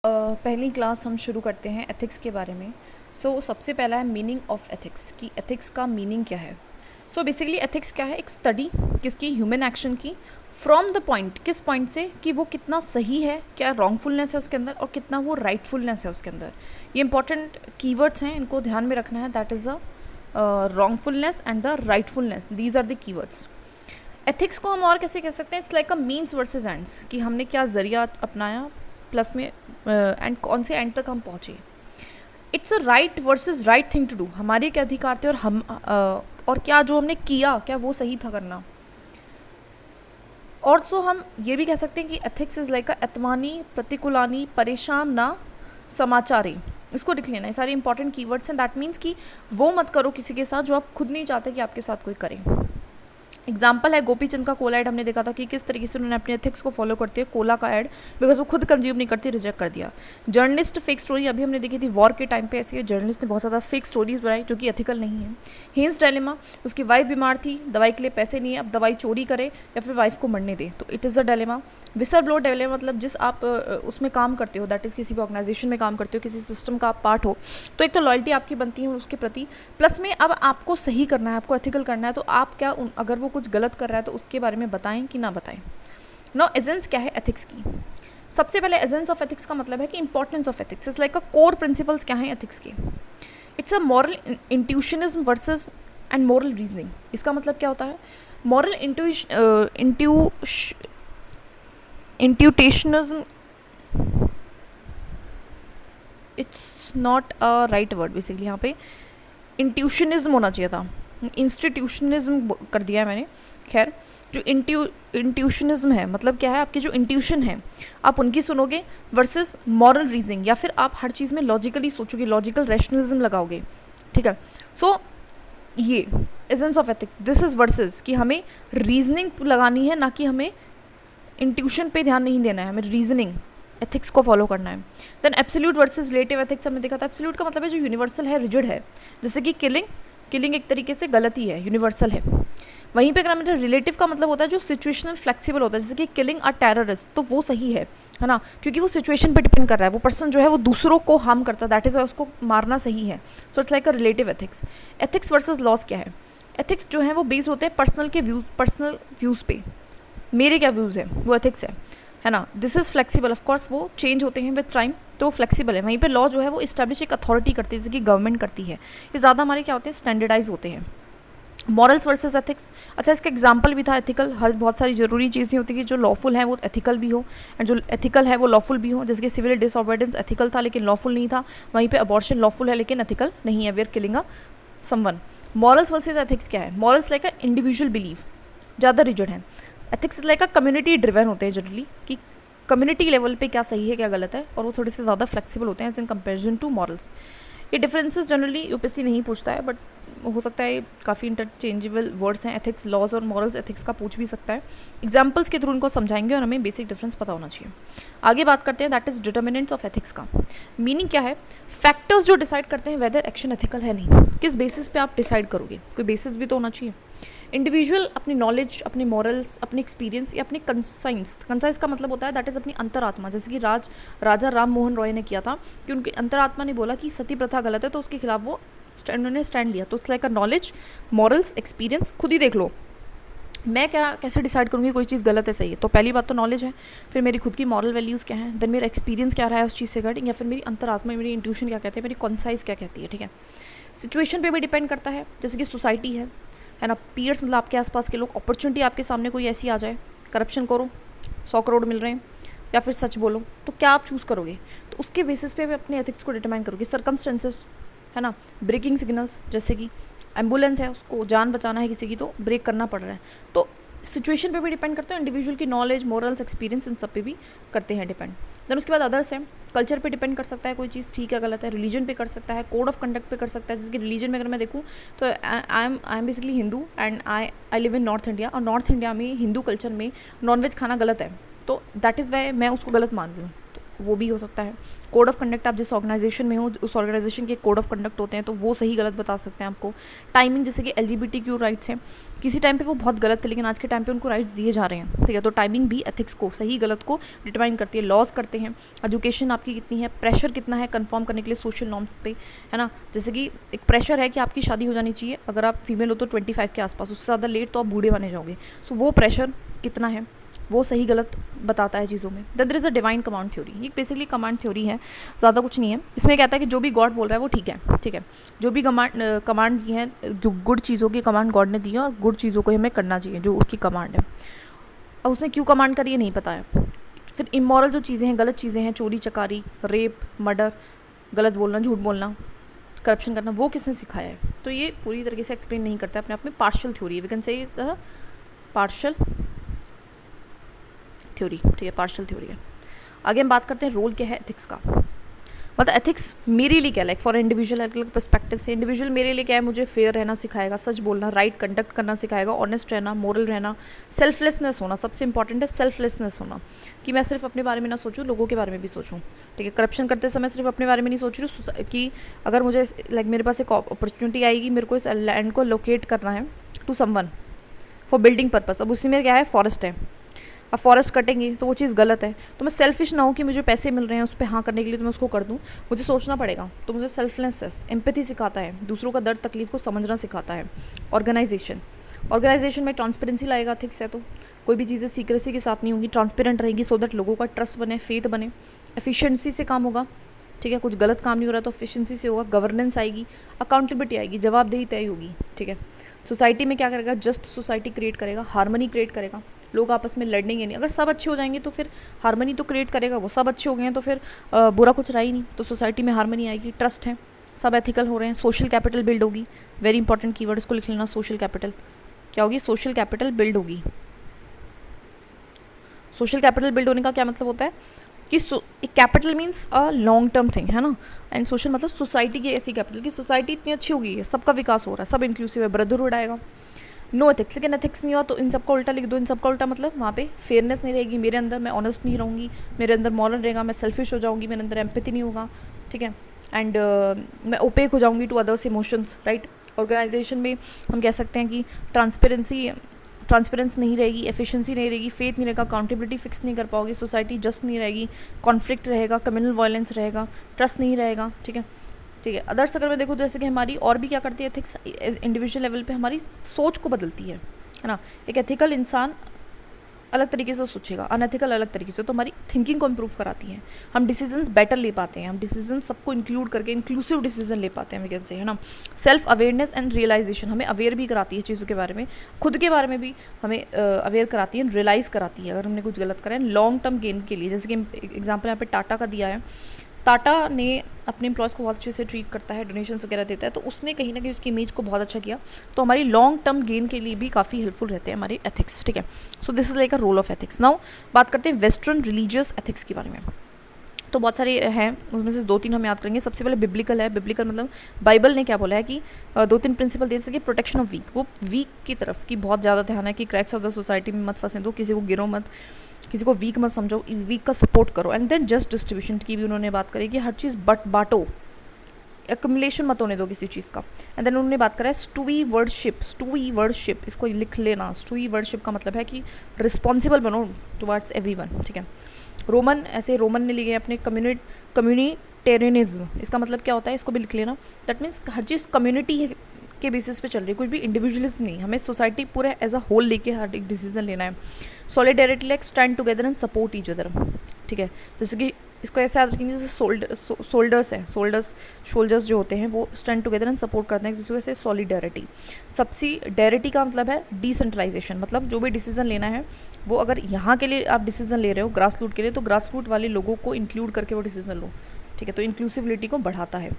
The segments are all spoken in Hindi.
पहली क्लास हम शुरू करते हैं एथिक्स के बारे में। सबसे पहला है मीनिंग ऑफ एथिक्स, कि एथिक्स का मीनिंग क्या है। बेसिकली एथिक्स क्या है, एक स्टडी किसकी, ह्यूमन एक्शन की, फ्रॉम द पॉइंट, किस पॉइंट से कि वो कितना सही है, क्या रॉन्गफुलनेस है उसके अंदर और कितना वो राइटफुलनेस है उसके अंदर। ये इंपॉर्टेंट कीवर्ड्स हैं, इनको ध्यान में रखना है। That is the wrongfulness and the rightfulness, these are the keywords. Ethics को हम और कैसे कह सकते हैं, it's like a means versus ends, कि हमने क्या ज़रिया अपनाया प्लस में एंड कौन से एंड तक हम पहुँचे। It's a right versus right thing to do, हमारे क्या अधिकार थे और हम और क्या जो हमने किया क्या वो सही था करना। और हम ये भी कह सकते हैं कि एथिक्स इज़ लाइक अ एतमानी प्रतिकुलानी परेशान ना समाचारी। इसको लिख लेना, ये सारे इंपॉर्टेंट कीवर्ड्स हैं। दैट मीन्स कि वो मत करो किसी के साथ जो आप खुद नहीं चाहते कि आपके साथ कोई करे। एग्जाम्पल है गोपी चंद का कोला एड, हमने देखा था कि किस तरीके से उन्होंने अपने एथिक्स को फॉलो करते हुए कोला का एड, बिकॉज वो खुद कंज्यूम नहीं करती, रिजेक्ट कर दिया। जर्नलिस्ट फेक स्टोरी, अभी हमने देखी थी वॉर के टाइम पे ऐसे जर्नलिस्ट ने बहुत ज़्यादा फेक स्टोरीज बनाई जो कि एथिकल नहीं है। हेन्स डायलेमा, उसकी वाइफ बीमार थी, दवाई के लिए पैसे नहीं है, अब दवाई चोरी करे या फिर वाइफ को मरने दे, तो it is a dilemma. Whistle blow dilemma, मतलब जिस आप उसमें काम करते हो, दैट इज़ किसी भी ऑर्गेनाइजेशन में काम करते हो, किसी सिस्टम का आप पार्ट हो, तो एक तो लॉयल्टी आपकी बनती है उसके प्रति, प्लस में अब आपको सही करना है, आपको एथिकल करना है, तो आप क्या अगर वो कुछ गलत कर रहा है तो उसके बारे में बताएं कि ना बताएं। नो एजेंस क्या है एथिक्स की। सबसे पहले एजेंस ऑफ एथिक्स का मतलब है कि importance of ethics is like a core principles क्या है एथिक्स के। It's a moral intuitionism versus and moral reasoning. इसका मतलब क्या होता है, moral intuitionism, it's not a right word basically, यहाँ पे इंट्यूशनिज्म होना चाहिए था, इंस्टीट्यूशनिज्म कर दिया है मैंने। खैर, जो इंट्यूशनिज्म है मतलब क्या है, आपकी जो इंट्यूशन है आप उनकी सुनोगे, वर्सेस मॉरल रीजनिंग, या फिर आप हर चीज़ में लॉजिकली सोचोगे, लॉजिकल रैशनलिज्म लगाओगे। ठीक है, ये essence of ethics, this is versus कि हमें रीजनिंग लगानी है, ना कि हमें इंट्यूशन पे ध्यान नहीं देना है, हमें रीजनिंग एथिक्स को फॉलो करना है। Then absolute versus relative ethics हमने देखा था। एब्सोल्यूट का मतलब है जो यूनिवर्सल है, रिजिड है, जैसे कि किलिंग एक तरीके से गलती है, यूनिवर्सल है। वहीं पे अगर हमें रिलेटिव का मतलब होता है जो सिचुएशनल फ्लेक्सिबल होता है, जैसे कि किलिंग अ टेररिस्ट, तो वो सही है ना, क्योंकि वो सिचुएशन पे डिपेंड कर रहा है, वो पर्सन जो है वो दूसरों को हार्म करता है, दैट इज उसको मारना सही है। So it's like a relative ethics. Ethics versus loss क्या है, एथिक्स जो है वो बेस्ड होते हैं पर्सनल व्यूज़ पे, मेरे क्या व्यूज़ है वो एथिक्स है ना। This is flexible, of course वो चेंज होते हैं विद टाइम, तो फ्लेक्सिबल है। वहीं पे लॉ जो है वो इस्टेब्लिश एक अथॉरिटी करती है, जैसे कि गवर्नमेंट करती है, ये ज़्यादा हमारे क्या होते हैं, स्टैंडर्डाइज होते हैं। मॉरल्स वर्सेस एथिक्स, अच्छा इसका एग्जांपल भी था एथिकल, हर बहुत सारी जरूरी चीज़ नहीं होती कि जो लॉफुल है वो एथिकल भी हो एंड जो एथिकल है वो लॉफुल भी हो, जैसे कि सिविल डिसऑबीडियंस एथिकल था लेकिन लॉफुल नहीं था, वहीं पे अबॉर्शन लॉफुल है लेकिन एथिकल नहीं है, we are killing a someone. Morals versus ethics क्या है, morals like a individual belief, ज़्यादा रिजिड है। Ethics like a community driven होते हैं जनरली, कि कम्युनिटी लेवल पे क्या सही है क्या गलत है, और वो थोड़े से ज़्यादा फ्लेक्सिबल होते हैं इन कंपेरिजन टू मॉरल्स। ये डिफरेंसेस जनरली यूपीएससी नहीं पूछता है, बट हो सकता है काफ़ी इंटरचेंजेबल वर्ड्स हैं, एथिक्स लॉज और मॉरल्स, एथिक्स का पूछ भी सकता है। एग्जाम्पल्स के थ्रू उनको समझाएंगे और हमें बेसिक डिफरेंस पता होना चाहिए। आगे बात करते हैं, that is determinants of ethics का मीनिंग क्या है, फैक्टर्स जो डिसाइड करते हैं वेदर एक्शन एथिकल है नहीं, किस बेसिस पे आप डिसाइड करोगे, कोई बेसिस भी तो होना चाहिए। इंडिविजुअल अपनी नॉलेज, अपने मॉरल्स, अपने एक्सपीरियंस या अपनी कंसाइंस का मतलब होता है दैट इज़ अपनी अंतरात्मा, जैसे कि राजा राम मोहन रॉय ने किया था कि उनकी अंतरात्मा ने बोला कि सती प्रथा गलत है, तो उसके खिलाफ वो उन्होंने स्टैंड लिया। तो it's like a knowledge, morals, experience. खुद ही देख लो, मैं क्या कैसे डिसाइड करूँगी कोई चीज़ गलत है सही है, तो पहली बात तो नॉलेज है, फिर मेरी खुद की मॉरल वैल्यूज़ क्या है, देन मेरा एक्सपीरियंस क्या रहा है उस चीज़ से रिगार्डिंग, या फिर मेरी अंतरात्मा, मेरी इंट्यूशन क्या कहते हैं, मेरी कॉन्साइज क्या कहती है। ठीक है, सिचुएशन पे भी डिपेंड करता है, जैसे कि सोसाइटी है ना, पीयर्स मतलब आपके आसपास के लोग, अपॉर्चुनिटी आपके सामने कोई ऐसी आ जाए, करप्शन करो, 100 करोड़ मिल रहे हैं, या फिर सच बोलो, तो क्या आप चूज़ करोगे, तो उसके बेसिस पे भी अपने एथिक्स को डिटरमाइन करोगे। सर्कमस्टेंसेस है ना, ब्रेकिंग सिग्नल्स, जैसे कि एम्बुलेंस है उसको जान बचाना है किसी की, तो ब्रेक करना पड़ रहा है, तो सिचुएशन पे भी डिपेंड करता है, इंडिविजुअल की नॉलेज, मॉरल्स, एक्सपीरियंस, इन सब पे भी करते हैं डिपेंड। देन उसके बाद अदर्स हैं, कल्चर पे डिपेंड कर सकता है कोई चीज़ ठीक है गलत है, रिलीजन पे कर सकता है, कोड ऑफ कंडक्ट पे कर सकता है, जैसे कि रिलीजन में अगर मैं देखूँ तो I am basically Hindu and I live in north India, और नॉर्थ इंडिया में हिंदू कल्चर में नॉनवेज खाना गलत है, तो दैट इज़ वाई मैं उसको गलत मान रही हूँ, तो वो भी हो सकता है। कोड ऑफ कंडक्ट, आप जिस ऑर्गेनाइजेशन में हो उस ऑर्गेनाइजेशन के कोड ऑफ कंडक्ट होते हैं, तो वो सही गलत बता सकते हैं आपको। टाइमिंग, जैसे कि LGBTQ राइट्स हैं, किसी टाइम पे वो बहुत गलत थे लेकिन आज के टाइम पे उनको राइट्स दिए जा रहे हैं, ठीक है। तो टाइमिंग भी एथिक्स को, सही गलत को डिटरमाइन करती है। लॉज करते हैं, एजुकेशन आपकी कितनी है, प्रेशर कितना है कंफर्म करने के लिए सोशल नॉर्म्स पे, है ना। जैसे कि एक प्रेशर है कि आपकी शादी हो जानी चाहिए, अगर आप फीमेल हो तो 25 के आसपास, उससे ज़्यादा लेट तो आप बूढ़े बने जाओगे। सो वो प्रेशर कितना है, वो सही गलत बताता है चीज़ों में। There is a divine command theory, ये बेसिकली कमांड थ्योरी है, ज़्यादा कुछ नहीं है। इसमें कहता है कि जो भी गॉड बोल रहा है वो ठीक है, ठीक है। जो भी कमांड दी है, गुड चीज़ों की कमांड गॉड ने दी है और गुड चीज़ों को हमें करना चाहिए, जो उसकी कमांड है। अब उसने क्यों कमांड करी है नहीं पता है। फिर इमोरल जो चीज़ें हैं, गलत चीज़ें हैं, चोरी चकारी, रेप, मर्डर, गलत बोलना, झूठ बोलना, करप्शन करना, वो किसने सिखाया है। तो ये पूरी तरीके से एक्सप्लेन नहीं करता है, अपने आप में पार्शियल थ्योरी है, we can say partial theory, ठीक है, पार्शियल थ्योरी है। आगे हम बात करते हैं रोल क्या है एथिक्स का। मतलब एथिक्स मेरे लिए क्या, लाइक फॉर इंडिविजुअल, अलग अलग पर्सपेक्टिव से इंडिविजुअल मेरे लिए क्या है, मुझे फेयर रहना सिखाएगा, सच बोलना, राइट कंडक्ट करना सिखाएगा, ऑनेस्ट रहना, मोरल रहना, सेल्फलेसनेस होना, सबसे इंपॉर्टेंट है सेल्फलेसनेस होना, कि मैं सिर्फ अपने बारे में ना सोचूं, लोगों के बारे में भी सोचूं, ठीक है। करप्शन करते समय सिर्फ अपने बारे में नहीं सोच रही हूँ कि अगर मुझे लाइक मेरे पास एक अपॉर्चुनिटी आएगी, मेरे को इस लैंड को लोकेट करना है to someone for building purpose, अब उसी में क्या है, फॉरेस्ट है, अब फॉरेस्ट कटेंगे तो वो चीज़ गलत है। तो मैं सेल्फिश ना हूँ कि मुझे पैसे मिल रहे हैं उस पर हाँ करने के लिए तो मैं उसको कर दूँ, मुझे सोचना पड़ेगा। तो मुझे सेल्फलेसनेस, एम्पैथी सिखाता है, दूसरों का दर्द तकलीफ को समझना सिखाता है। ऑर्गेनाइजेशन में ट्रांसपेरेंसी लाएगा एथिक्स है, तो कोई भी चीज़ें सीक्रेसी के साथ नहीं होंगी, ट्रांसपेरेंट रहेगी, सो दैट लोगों का ट्रस्ट बने, फेथ बने। एफिशिएंसी से काम होगा, ठीक है, कुछ गलत काम नहीं हो रहा तो एफिशिएंसी से होगा। गवर्नेंस आएगी, अकाउंटेबिलिटी आएगी, जवाबदेही तय होगी, ठीक है। सोसाइटी में क्या करेगा, जस्ट सोसाइटी क्रिएट करेगा, हार्मनी क्रिएट करेगा, लोग आपस में लड़ेंगे नहीं। अगर सब अच्छे हो जाएंगे तो फिर हार्मनी तो क्रिएट करेगा, वो सब अच्छे हो गए हैं तो फिर बुरा कुछ रहा ही नहीं, तो सोसाइटी में हार्मनी आएगी। ट्रस्ट है, सब एथिकल हो रहे हैं, सोशल कैपिटल बिल्ड होगी, वेरी इंपॉर्टेंट कीवर्ड, इसको लिख लेना, सोशल कैपिटल क्या होगी, सोशल कैपिटल बिल्ड होगी। सोशल कैपिटल बिल्ड होने का क्या मतलब होता है कि capital means a long term thing, है ना, एंड सोशल मतलब सोसाइटी की ऐसी कैपिटल कि सोसाइटी इतनी अच्छी होगी है, सबका विकास हो रहा है, सब इंक्लूसिव है, ब्रदरहुड आएगा। नो एथिक्स, लेकिन एथिक्स नहीं हुआ तो इन सबका उल्टा लिख दो। इन सबका उल्टा मतलब वहाँ पे फेयरनेस नहीं रहेगी मेरे अंदर, मैं ऑनेस्ट नहीं रहूँगी, मेरे अंदर मॉरल रहेगा, मैं सेल्फिश हो जाऊँगी, मेरे अंदर एम्पैथी नहीं होगा, ठीक है, एंड मैं ओपेक हो जाऊँगी to others emotions, right. Organisation में हम कह सकते हैं कि ट्रांसपेरेंस नहीं रहेगी, एफिशिएंसी नहीं रहेगी, फेथ नहीं रहेगा, अकाउंटेबिलिटी फिक्स नहीं कर पाओगे, सोसाइटी जस्ट नहीं रहेगी, कॉन्फ्लिक्ट रहेगा, कम्युनल वायलेंस रहेगा, ट्रस्ट नहीं रहेगा, ठीक है, ठीक है। अदर्स अगर मैं देखूँ तो जैसे कि हमारी और भी क्या करती है एथिक्स, इंडिविजुअल लेवल पे हमारी सोच को बदलती है ना। एक एथिकल इंसान अलग तरीके से सोचेगा, अनएथिकल अलग तरीके से, तो हमारी थिंकिंग को इम्प्रूव कराती है, हम डिसीजंस बेटर ले पाते हैं, हम डिसीजन सबको इंक्लूड करके इंक्लूसिव डिसीजन ले पाते हैं, वैसे है ना। सेल्फ अवेयरनेस एंड रियलाइजेशन, हमें अवेयर भी कराती है चीज़ों के बारे में, खुद के बारे में भी हमें अवेयर कराती है, रियलाइज़ कराती है अगर हमने कुछ गलत करा है लॉन्ग टर्म गेन के लिए। जैसे कि एग्जाम्पल यहाँ पे टाटा का दिया है, टाटा ने अपने एम्प्लॉयज़ को बहुत अच्छे से ट्रीट करता है, डोनेशन वगैरह देता है, तो उसने कहीं ना कहीं उसकी इमेज को बहुत अच्छा किया, तो हमारी लॉन्ग टर्म गेन के लिए भी काफ़ी हेल्पफुल रहते हैं हमारे एथिक्स, ठीक है। So this is like a role of ethics. Now बात करते हैं वेस्टर्न रिलीजियस एथिक्स के बारे में। तो बहुत सारे हैं, उसमें से 2-3 हम याद करेंगे। सबसे पहले बिब्लिकल है। बिब्लिकल मतलब बाइबल ने क्या बोला है कि 2-3 प्रिंसिपल दे सके, प्रोटेक्शन ऑफ वीक, वो वीक की तरफ की बहुत ज़्यादा ध्यान है कि क्रैक्स ऑफ द सोसाइटी में मत फंसने दो, किसी को गिरो मत, किसी को वीक मत समझो, वीक का सपोर्ट करो। एंड देन जस्ट डिस्ट्रीब्यूशन की भी उन्होंने बात करी कि हर चीज़ बांटो, एक्यूमुलेशन मत होने दो किसी चीज़ का। एंड देन उन्होंने बात करा है स्टूई वर्डशिप, इसको लिख लेना। स्टूई वर्डशिप का मतलब है कि रिस्पॉन्सिबल बनो टुवर्ड्स एवरीवन, ठीक है। रोमन ने लिए अपने कम्युनिटेरियनिज्म, इसका मतलब क्या होता है, इसको भी लिख लेना। That means her cheese community के बेसिस पे चल रही है, कुछ भी इंडिविजुअलिज्म नहीं, हमें सोसाइटी पूरा एज अ होल लेके हर एक डिसीजन लेना है। Solidarity like stand together and support each other, ठीक है। जैसे कि इसको ऐसे याद रखेंगे, जैसे सोल्जर्स जो होते हैं वो स्टैंड टुगेदर एंड सपोर्ट करते हैं, दूसरे से सॉलिडेरिटी। सब्सिडेरिटी का मतलब है डिसेंट्रलाइजेशन, मतलब जो भी डिसीजन लेना है वो अगर यहाँ के लिए आप डिसीजन ले रहे हो ग्रास रूट के लिए, तो ग्रास रूट वाले लोगों को इंक्लूड करके वो डिसीजन लो, ठीक है, तो इंक्लूसिविलिटी को बढ़ाता है।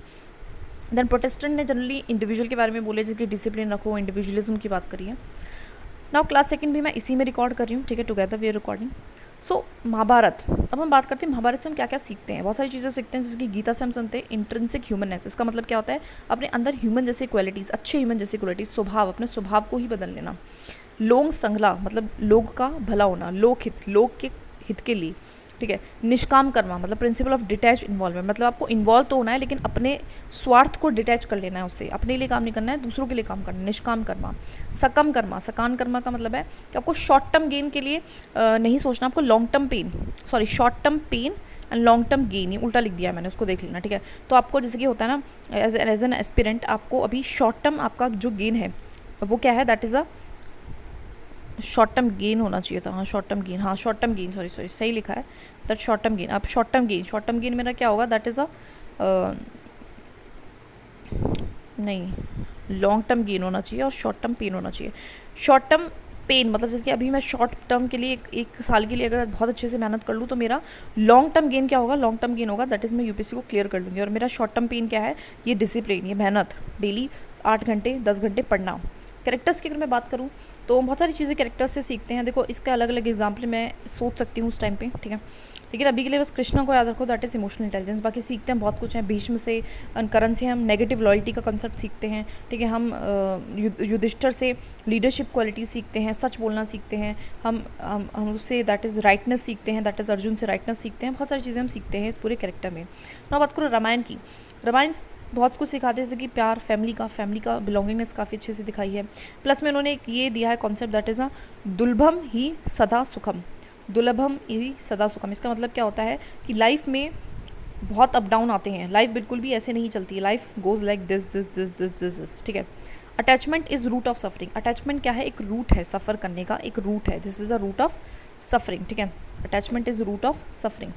देन प्रोटेस्टेंट ने जनरली इंडिविजुअल के बारे में बोले, जिसकी डिसिप्लिन रखो, इंडिविजुअलिज्म की बात करिए। नाउ क्लास सेकंड भी मैं इसी में रिकॉर्ड कर रही हूँ, ठीक है, टुगेदर वी आर रिकॉर्डिंग। सो महाभारत, अब हम बात करते हैं महाभारत से हम क्या क्या सीखते हैं। बहुत सारी चीज़ें सीखते हैं, जिसकी गीता से हम सुनते हैं इंट्रिंसिक ह्यूमननेस। इसका मतलब क्या होता है, अपने अंदर ह्यूमन जैसी क्वालिटीज़, अच्छे ह्यूमन जैसी क्वालिटीज़, स्वभाव, अपने स्वभाव को ही बदल लेना। लोग संगला मतलब लोग का भला होना, लोक के हित के लिए, ठीक है। निष्काम कर्मा मतलब प्रिंसिपल ऑफ डिटैच इन्वॉल्वमेंट, मतलब आपको इन्वॉल्व तो होना है लेकिन अपने स्वार्थ को डिटैच कर लेना है उससे, अपने लिए काम नहीं करना है, दूसरों के लिए काम करना है, निष्काम कर्मा। सकम कर्मा, सकान कर्मा का मतलब है कि आपको शॉर्ट टर्म गेन के लिए नहीं सोचना, आपको long term pain, sorry short term pain and long term gain, ये उल्टा लिख दिया है मैंने, उसको देख लेना, ठीक है। तो आपको जैसे कि होता है ना एज एन एस्पिरेंट, आपको अभी शॉर्ट टर्म आपका जो गेन है वो क्या है, that is a short term gain होना चाहिए था, हाँ शॉर्ट टर्म गेन, हाँ short term gain, sorry sorry सही लिखा है, दैट शॉर्ट टर्म गेन। अब शॉर्ट टर्म गेन मेरा क्या होगा, दैट इज़ अ नहीं लॉन्ग टर्म गेन होना चाहिए और शॉर्ट टर्म पेन होना चाहिए। शॉर्ट टर्म पेन मतलब जैसे कि अभी मैं शॉर्ट टर्म के लिए एक साल के लिए अगर बहुत अच्छे से मेहनत कर लूँ तो मेरा लॉन्ग टर्म गेन क्या होगा, लॉन्ग टर्म गेन होगा दैट इज़ मैं यूपीएससी को क्लियर कर लूँगी। और मेरा शॉर्ट टर्म पेन क्या है, ये डिसिप्लिन, ये मेहनत, डेली 8 घंटे 10 घंटे पढ़ना। कैरेक्टर्स की अगर मैं बात करूँ तो बहुत सारी चीज़ें कैरेक्टर्स से सीखते हैं। देखो इसका अलग अलग एग्जाम्पल मैं सोच सकती हूँ उस टाइम पे, ठीक है, लेकिन अभी के लिए बस कृष्णा को याद रखो, दैट इज़ इमोशनल इंटेलिजेंस। बाकी सीखते हैं बहुत कुछ है, भीष्म से करण से हम नेगेटिव लॉयल्टी का कंसेप्ट सीखते हैं, ठीक है, हम युधिष्ठिर से लीडरशिप क्वालिटी सीखते हैं, सच बोलना सीखते हैं, हम उससे दैट इज़ राइटनेस सीखते हैं, दैट इज़ अर्जुन से राइटनेस सीखते हैं, बहुत सारी चीज़ें हम सीखते हैं इस पूरे कैरेक्टर में। ना बात करो रामायण की, रामायण बहुत कुछ सिखाते हैं, जैसे कि प्यार, फैमिली का बिलोंगिंगनेस काफ़ी अच्छे से दिखाई है। प्लस में उन्होंने एक ये दिया है कॉन्सेप्ट, दैट इज़ अ दुर्लभम ही सदा सुखम, दुर्लभम ही सदा सुखम। इसका मतलब क्या होता है कि लाइफ में बहुत अप डाउन आते हैं, लाइफ बिल्कुल भी ऐसे नहीं चलती है, life goes like this this this this this this, ठीक है। Attachment is root of suffering, attachment क्या है, एक रूट है, सफ़र करने का एक रूट है, this is a root of suffering, ठीक है। Attachment is root of suffering,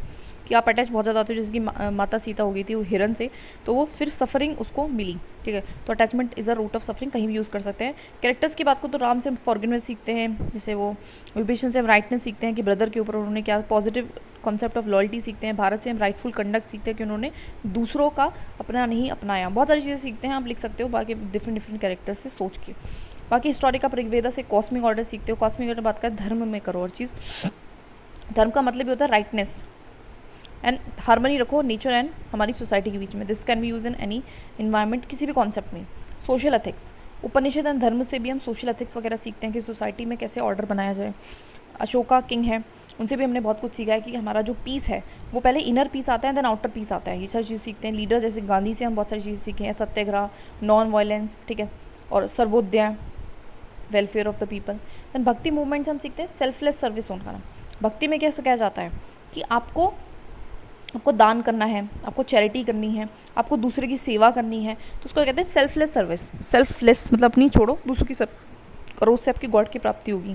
कि आप अटैच बहुत ज़्यादा होते हो, जैसे कि माता सीता हो गई थी वो हिरन से, तो वो फिर सफरिंग उसको मिली, ठीक है। तो attachment is a root of suffering कहीं भी यूज़ कर सकते हैं। कैरेक्टर्स की बात को तो राम से हम फॉरगिवनेस सीखते हैं, जैसे वो विभीषण से हम राइटनेस सीखते हैं कि ब्रदर के ऊपर उन्होंने क्या पॉजिटिव कॉन्सेप्ट ऑफ लॉयल्टी सीखते हैं, भारत से हम राइटफुल कंडक्ट सीखते हैं कि उन्होंने दूसरों का अपना नहीं अपनाया, बहुत सारी चीज़ें सीखते हैं, आप लिख सकते हो बाकी डिफरेंट कैरेक्टर्स से सोच के। बाकी हिस्टोरिका ऋग्वेदा से कॉस्मिक ऑर्डर सीखते हो, कॉस्मिक ऑर्डर बात करें धर्म में करो, और चीज़ धर्म का मतलब भी होता है राइटनेस एंड हार्मनी रखो नेचर एंड हमारी सोसाइटी के बीच में, this can be use in any environment, किसी भी कॉन्सेप्ट में। सोशल एथिक्स, उपनिषद एंड धर्म से भी हम सोशल एथिक्स वगैरह सीखते हैं कि सोसाइटी में कैसे ऑर्डर बनाया जाए। अशोका किंग है, उनसे भी हमने बहुत कुछ सीखा है कि हमारा जो पीस है वो पहले इनर पीस आता है देन आउटर पीस आता है, ये सारी चीज़ सीखते हैं। लीडर जैसे गांधी से हम बहुत सारी चीज़ें सीखे हैं, सत्याग्रह, नॉन वायलेंस, ठीक है, और Sarvodaya, welfare of the people. Then Bhakti movement से हम सीखते हैं सेल्फलेस सर्विस होना। भक्ति में कैसे कहा जाता है कि आपको दान करना है, आपको चैरिटी करनी है, आपको दूसरे की सेवा करनी है, तो उसको कहते हैं सेल्फलेस सर्विस। सेल्फलेस मतलब अपनी छोड़ो, दूसरों की सर्व करो, उससे आपकी गॉड की प्राप्ति होगी।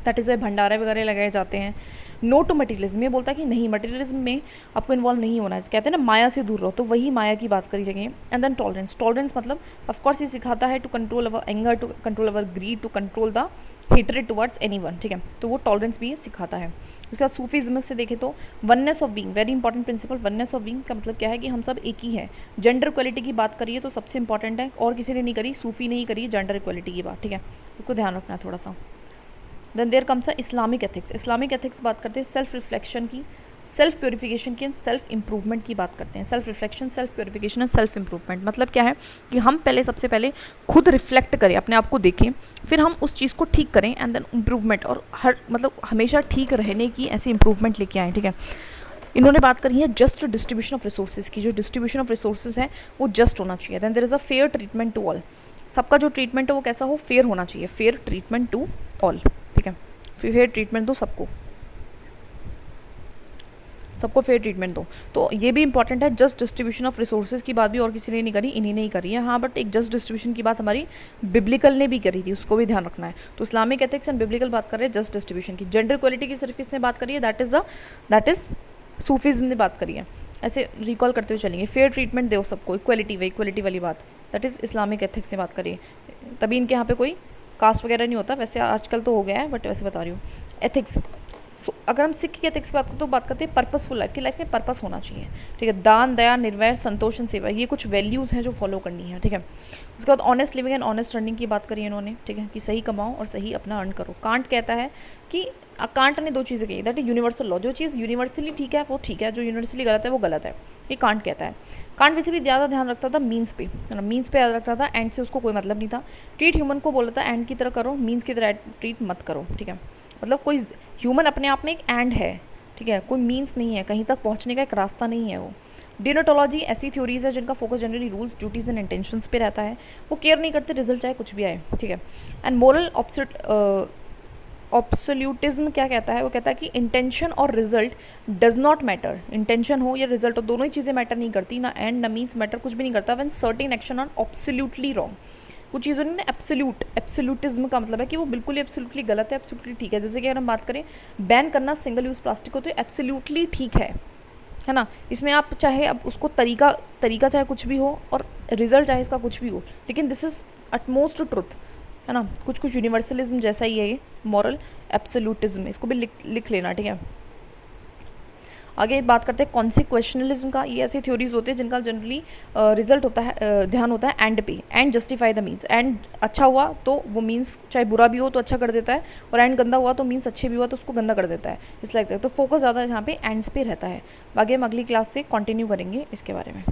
दैट इज़ वाई भंडारे वगैरह लगाए जाते हैं। नो टू मटीरियलिज्म, ये बोलता है कि नहीं मटीरियलिज्म में आपको इन्वॉल्व नहीं होना है, कहते हैं ना माया से दूर रहो, तो वही माया की बात करी जाएगी। एंड देन टॉलरेंस, टॉलरेंस मतलब ऑफकोर्स ये सिखाता है to control our anger, to control our greed, to control the hatred towards anyone, ठीक है, तो वो टॉलरेंस भी ये सिखाता है। उसके बाद सूफीज़्म से देखें तो oneness of being, very important principle. Oneness of being का मतलब क्या है कि हम सब एक ही हैं। जेंडर इक्वलिटी की बात करिए तो सबसे इंपॉर्टेंट है, और किसी ने नहीं करी, सूफी नहीं करी जेंडर इक्वलिटी की बात, ठीक है, इसको ध्यान रखना है थोड़ा सा। Then there comes a Islamic ethics, Islamic ethics बात करते हैं सेल्फ रिफ्लेक्शन की, सेल्फ प्योरीफिकेशन की एंड सेल्फ इंप्रूवमेंट की बात करते हैं। Self reflection, self purification and self improvement मतलब क्या है कि हम पहले सबसे पहले खुद रिफ्लेक्ट करें, अपने आप को देखें, फिर हम उस चीज़ को ठीक करें एंड देन इंप्रूवमेंट, और हर मतलब हमेशा ठीक रहने की ऐसी इंप्रूवमेंट लेके आएँ, ठीक है। इन्होंने बात करी है जस्ट डिस्ट्रीब्यूशन ऑफ रिसोर्सेज की, जो डिस्ट्रीब्यूशन ऑफ रिसोर्सेज है वो जस्ट होना चाहिए। Then there is a fair treatment to all, सबका जो ट्रीटमेंट है वो कैसा हो, फेयर होना चाहिए, फेयर ट्रीटमेंट टू ऑल, ठीक है, फेयर ट्रीटमेंट दो सबको, सबको फेयर ट्रीटमेंट दो। तो ये भी इंपॉर्टेंट है, जस्ट डिस्ट्रीब्यूशन ऑफ रिसोर्सेज की बात भी और किसी ने नहीं करी, इन्हीं ने ही करी है, हाँ, बट एक जस्ट डिस्ट्रीब्यूशन की बात हमारी बिब्लिकल ने भी करी थी, उसको भी ध्यान रखना है। तो इस्लामिक एथिक्स एंड बिब्लिकल बात कर रहे हैं जस्ट डिस्ट्रीब्यूशन की। जेंडर इक्वलिटी की सिर्फ किसने बात करी है, दैट इज़ सूफीज़्म ने बात करी है। ऐसे रिकॉल करते हुए चलेंगे, फेयर ट्रीटमेंट दो सबको, इक्वलिटी वाली बात, दैट इज़ इस्लामिक एथिक्स ने बात करी। तभी इनके यहाँ पे कोई कास्ट वगैरह नहीं होता, वैसे आजकल तो हो गया है बट वैसे बता रही हूँ। एथिक्स, अगर हम सिख की एथिक्स की बात करें तो बात करते हैं पर्पसफुल लाइफ की, लाइफ में पर्पस होना चाहिए, ठीक है। दान, दया, निर्वैर, संतोष एंड सेवा, ये कुछ वैल्यूज़ हैं जो फॉलो करनी है, ठीक है। उसके बाद honest living and honest earning की बात करी इन्होंने, ठीक है, कि सही कमाओ और सही अपना अर्न करो। कांट कहता है कि कांट ने 2 चीज़ें कही, दैट इज यूनिवर्सल लॉ, जो चीज़ यूनिवर्सली ठीक है वो ठीक है, जो यूनिवर्सली गलत है वो गलत है, ये कांट कहता है। कांट बेसिकली ज़्यादा ध्यान रखता था मीन्स पे, है ना, मीन्स पे याद रखता था, एंड से उसको कोई मतलब नहीं था। ट्रीट ह्यूमन को बोलता था एंड की तरह करो, मीन्स की तरह ट्रीट मत करो, ठीक है। मतलब कोई ह्यूमन अपने आप में एक एंड है, ठीक है, कोई मीन्स नहीं है, कहीं तक पहुंचने का एक रास्ता नहीं है वो। डिनोटोलॉजी ऐसी थ्योरीज है जिनका focus generally rules, duties and intentions पे रहता है, वो केयर नहीं करते रिजल्ट चाहे कुछ भी आए, ठीक है। एंड मोरल ऑब्सोल्यूटिज्म क्या कहता है, वो कहता है कि इंटेंशन और result does not matter, intention हो या रिजल्ट हो दोनों ही चीज़ें मैटर नहीं करती, ना एंड ना मीन्स मैटर, कुछ भी नहीं करता when certain action are absolutely wrong. कुछ चीज़ों ने एब्सोल्यूट, एब्सोल्यूटिज्म का मतलब है कि वो बिल्कुल ही एब्सोल्यूटली गलत है, एब्सोल्यूटली ठीक है। जैसे कि अगर हम बात करें बैन करना सिंगल यूज़ प्लास्टिक को, तो एब्सोल्यूटली ठीक है ना, इसमें आप चाहे अब उसको तरीका चाहे कुछ भी हो और रिजल्ट चाहे इसका कुछ भी हो, लेकिन दिस इज़ अटमोस्ट ट्रुथ, है ना। कुछ यूनिवर्सलिज्म जैसा ही है ये मॉरल एब्सोल्यूटिज्म, इसको भी लिख लेना, ठीक है। आगे बात करते हैं कॉन्सिक्वेशनलिज्म का। ये ऐसे थ्योरीज होते हैं जिनका जनरली रिजल्ट होता है, ध्यान होता है एंड पे, and justify the means. And अच्छा हुआ तो वो मीन्स चाहे बुरा भी हो तो अच्छा कर देता है, और एंड गंदा हुआ तो मीन्स अच्छे भी हुआ तो उसको गंदा कर देता है, इस लाइक। तो फोकस ज़्यादा यहाँ पे एंड्स पे रहता है। आगे हम अगली क्लास से कंटिन्यू करेंगे इसके बारे में।